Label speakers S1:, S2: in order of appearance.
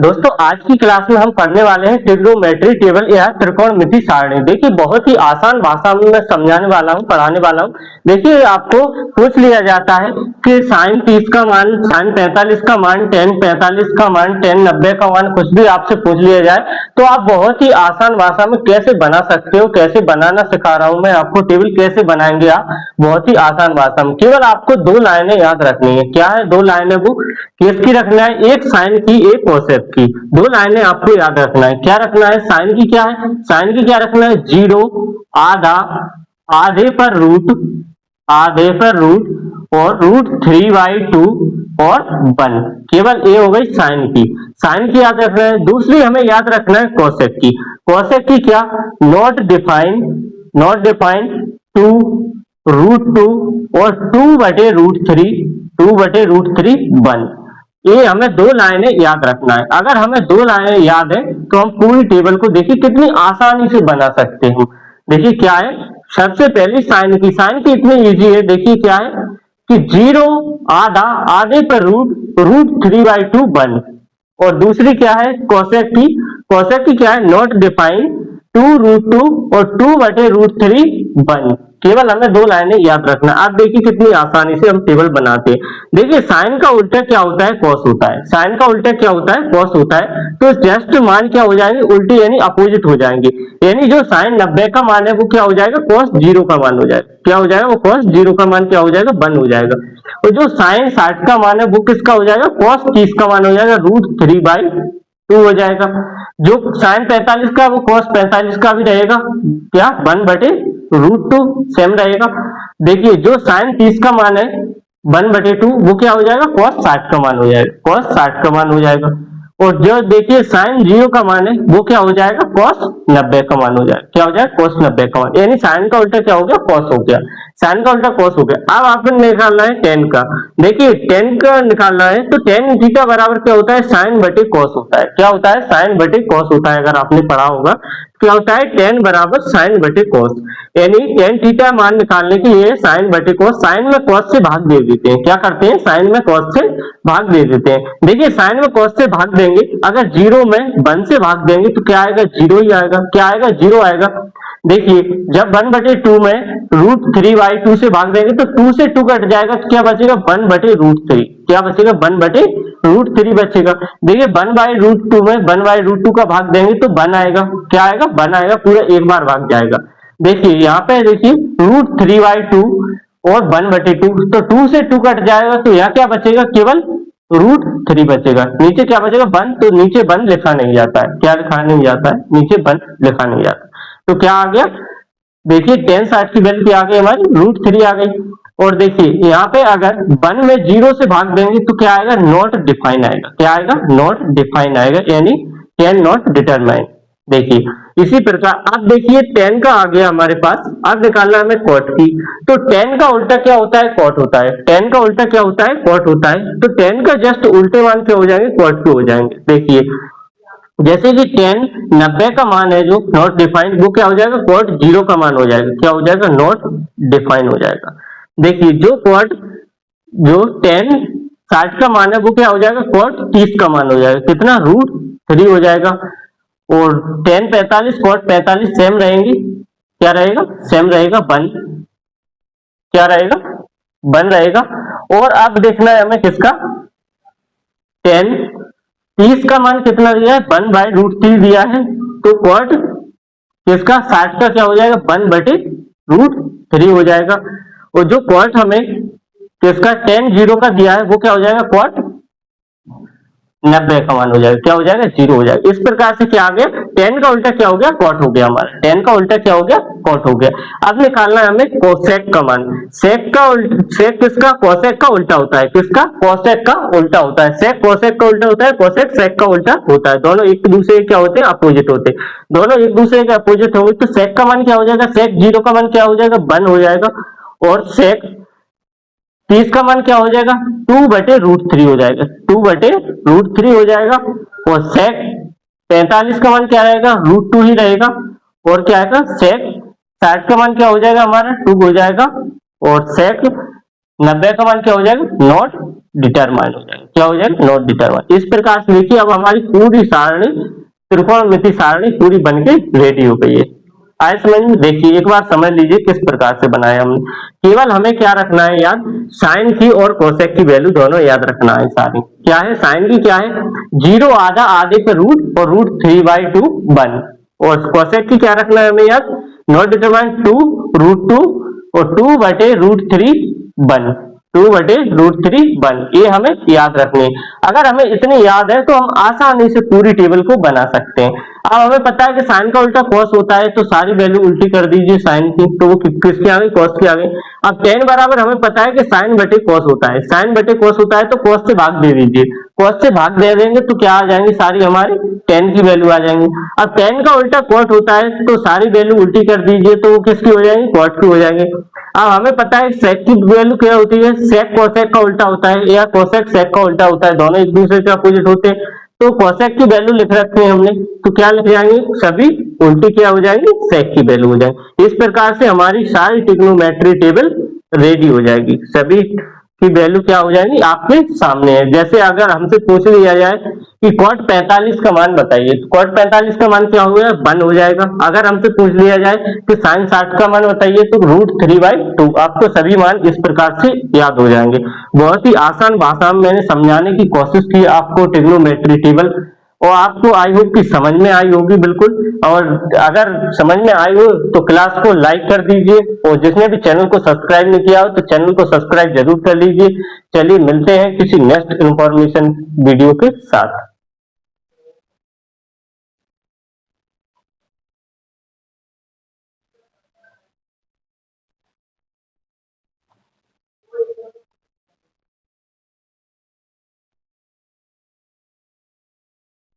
S1: दोस्तों आज की क्लास में हम पढ़ने वाले हैं ट्रिग्नोमेट्री टेबल या त्रिकोणमिति सारणी। देखिए बहुत ही आसान भाषा में मैं समझाने वाला हूँ, पढ़ाने वाला हूँ। देखिए आपको पूछ लिया जाता है कि साइन 30 का मान, साइन 45 का मान, टेन 45 का मान, टेन 90 का मान, कुछ भी आपसे पूछ लिया जाए तो आप बहुत ही आसान भाषा में कैसे बना सकते हो, कैसे बनाना सिखा रहा हूँ मैं आपको। टेबल कैसे बनाएंगे आप बहुत ही आसान भाषा में। केवल आपको दो लाइनें याद रखनी है। क्या है दो लाइनें? वो किसकी रखना है? एक साइन की, एक कोसेक की। दो लाइनें आपको याद रखना है। क्या रखना है? साइन की क्या है? साइन की क्या रखना है? जीरो, आधा, आधे पर रूट, आधे पर रूट और √3/2 और 1। केवल ये हो गई साइन की। साइन की याद रखना है। दूसरी हमें याद रखना है कोसेक की। कोसेक की क्या? नॉट डिफाइन, नॉट डिफाइन 2 √2 और 2/√3, 2/√3 1। ये हमें दो लाइनें याद रखना है। अगर हमें दो लाइनें याद है तो हम पूरी टेबल को देखिए कितनी आसानी से बना सकते हैं। देखिए क्या है, सबसे पहले साइन की। साइन की इतनी इजी है। देखिए क्या है कि जीरो, आधा, आधे पर √3/2 1। और दूसरी क्या है? कोसेक की। कोसेक की क्या है? नॉट डिफाइन 2√2 और 2/√3 1। केवल हमें दो लाइनें याद रखना। आप देखिए कितनी आसानी से हम टेबल बनाते हैं। देखिए साइन का उल्टा क्या होता है? कॉस होता है। साइन का उल्टा क्या होता है? कॉस होता है। तो जस्ट मान क्या हो जाएंगे? उल्टे यानी अपोजिट हो जाएंगे। यानी जो साइन 90 का मान है वो क्या हो जाएगा? कॉस 0 का मान हो जाएगा। क्या हो जाएगा? वो कॉस 0 का मान क्या हो जाएगा? 1 हो जाएगा। और जो साइन 60 का मान है वो किसका हो जाएगा? कॉस 30 का मान हो जाएगा, √3/2 हो जाएगा। जो साइन 45 का वो कॉस 45 का भी रहेगा, क्या? 1/√2 सेम रहेगा। देखिए जो साइन 30 का मान है 1/2 वो क्या हो जाएगा? कॉस 60 का मान हो जाएगा, कॉस 60 का मान हो जाएगा। और जो देखिए साइन 0 का मान है वो क्या हो जाएगा? कॉस 90 का मान हो जाएगा। क्या हो जाएगा? कॉस 90 का मान। यानी साइन का उल्टा क्या हो गया? कॉस हो गया। साइन का उल्टा कॉस हो गया। अब आपको निकालना है टेन का। देखिए टेन का निकालना है तो टेन थीटा बराबर क्या होता है? साइन बटे कॉस होता है। क्या होता है? साइन बटे कॉस होता है। अगर आपने पढ़ा होगा क्या होता है? टेन बराबर साइन बटे कॉस। यानी टेन थीटा मान निकालने के लिए साइन बटे कॉस, साइन में कॉस से भाग दे देते हैं। क्या करते हैं? साइन में कॉस से भाग दे देते हैं। देखिए साइन में कॉस से भाग देंगे, अगर जीरो में 1 से भाग देंगे तो क्या आएगा? जीरो ही आएगा। क्या आएगा? जीरो आएगा। देखिए जब 1/2 में √3/2 से भाग देंगे तो 2 से 2 कट जाएगा तो क्या बचेगा? 1/√3। क्या बचेगा? 1/√3 बचेगा। देखिए 1/√2 में 1/√2 का भाग देंगे तो 1 आएगा। क्या आएगा? 1 आएगा। पूरा एक बार भाग जाएगा। देखिए यहाँ पे देखिए √3/2 और 1/2, तो 2 से 2 कट जाएगा तो यहाँ क्या बचेगा? केवल √3 बचेगा। नीचे क्या बचेगा? 1। तो नीचे 1 लिखा नहीं जाता है। क्या लिखा नहीं जाता है? नीचे 1 लिखा नहीं जाता। तो क्या आ गया? देखिए टेन 60 की वैल्यू आ गई हमारी √3 आ गई। और देखिए यहाँ पे अगर 1 में 0 से भाग देंगे तो क्या आएगा? नॉट डिफाइन आएगा। क्या आएगा? नॉट डिफाइन आएगा, यानी कैन नॉट डिटरमाइन। देखिए इसी प्रकार अब देखिए 10 का आ गया हमारे पास। अब निकालना हमें कॉट की। तो 10 का उल्टा क्या होता है? कॉट होता है। 10 का उल्टा क्या होता है? कॉट होता है। तो 10 का जस्ट उल्टे मान क्या हो जाएंगे? कॉट के हो जाएंगे। देखिए जैसे कि 10 90 का मान है जो नॉट डिफाइंड, वो क्या हो जाएगा? कॉट 0 का मान हो जाएगा। क्या हो जाएगा? नॉट डिफाइन हो जाएगा। देखिए जो कॉट जो 10 60 का मान है वो क्या हो जाएगा? कॉट 30 का मान हो जाएगा। कितना? √3 हो जाएगा। और 10 45 कॉट 45 सेम रहेंगी। क्या रहेगा? सेम रहेगा। 1 क्या रहेगा? 1 रहेगा। और अब देखना है हमें किसका? 10 30 का मान कितना दिया है? 1/√3 दिया है। तो कॉट किसका? 60 का क्या हो जाएगा? 1/√3 हो जाएगा। और जो कॉट हमें किसका 10 0 का दिया है वो क्या हो जाएगा? कॉट 90 का मान हो जाएगा। क्या हो जाएगा? 0 हो जाएगा। इस प्रकार से क्या आ गया? 10 का उल्टा क्या हो गया? कॉट हो गया हमारा। 10 का उल्टा क्या हो गया? कॉट हो गया। अब निकालना है हमें कोसेक का मान। सेक किसका? कोसेक का उल्टा होता है। किसका? कोसेक का उल्टा होता है। सेक कोसेक का उल्टा होता है, कोसेक सेक का उल्टा होता है। दोनों एक दूसरे के क्या होते हैं? अपोजिट होते हैं। दोनों एक दूसरे के अपोजिट होंगे तो सेक का मान क्या हो जाएगा? सेक 0 का मान क्या हो जाएगा? 1 हो जाएगा। और सेक 30 का मान क्या हो जाएगा? 2/√3 हो जाएगा। 2/√3 हो जाएगा। और सेक 45 का मान क्या रहेगा? √2 ही रहेगा। और क्या आएगा? सेक 60 का मान क्या हो जाएगा हमारा? 2 हो जाएगा। और सेक 90 का मान क्या हो जाएगा? नॉट डिटरमाइन हो जाएगा। क्या हो जाएगा? Not determine. इस प्रकार से देखिए अब हमारी पूरी सारणी, त्रिकोणमिति सारणी पूरी बनके रेडी हो गई है। आए समझ में? देखिए एक बार समझ लीजिए किस प्रकार से बनाया हमने। केवल हमें क्या रखना है याद, साइन की और कोसेक की वैल्यू दोनों याद रखना है सारी। क्या है साइन की? क्या है? 0 आधा, आधे पे रूट और रूट 3/2 1। और कोसेक की क्या रखना है हमें याद, नॉट डिटरमाइन 2 √2 और 2/√3 1। 2/√3 1, ये हमें याद रखनी है। अगर हमें इतनी याद है तो हम आसानी से पूरी टेबल को बना सकते हैं। अब हमें पता है कि साइन का उल्टा कॉस होता है, तो सारी वैल्यू उल्टी कर दीजिए साइन की, तो वो किसके आ गई? कॉस के आ गई। अब tan बराबर हमें पता है कि साइन बटे कॉस होता है, साइन बटे कॉस होता है तो कॉस से भाग दे दीजिए, कॉस से भाग दे देंगे तो क्या आ जाएंगी? सारी हमारी tan की वैल्यू आ जाएंगी। अब tan का उल्टा cot होता है तो सारी वैल्यू उल्टी कर दीजिए तो वो किसकी हो जाएंगी? cot की हो जाएंगी। अब हमें पता है sec की वैल्यू क्या होती है? sec cosec का उल्टा होता है या cosec sec का उल्टा होता है, दोनों एक दूसरे के अपोजिट होते हैं। तो cosec की वैल्यू लिख रखी है हमने, तो क्या लिख जाएंगे? सभी उल्टी क्या हो जाएंगी? sec की वैल्यू हो जाएंगी। इस प्रकार से हमारी सारी ट्रिग्नोमेट्री टेबल रेडी हो जाएगी, सभी की वैल्यू क्या हो जाएगी? आपके सामने है। जैसे अगर हमसे पूछ लिया जाए कि cot 45 का मान बताइए, तो cot 45 का मान क्या होगा? 1 हो जाएगा। अगर हमसे पूछ लिया जाए कि sin 60 का मान बताइए, तो √3/2। आपको सभी मान इस प्रकार से याद हो जाएंगे। बहुत ही आसान भाषा में मैंने समझाने की कोशिश की आपको ट्रिग्नोमेट्री टेबल, और आपको आई होप कि समझ में आई होगी बिल्कुल। और अगर समझ में आई हो तो क्लास को लाइक कर दीजिए, और जिसने भी चैनल को सब्सक्राइब नहीं किया हो तो चैनल को सब्सक्राइब जरूर कर लीजिए। चलिए मिलते हैं किसी नेक्स्ट इंफॉर्मेशन वीडियो के साथ।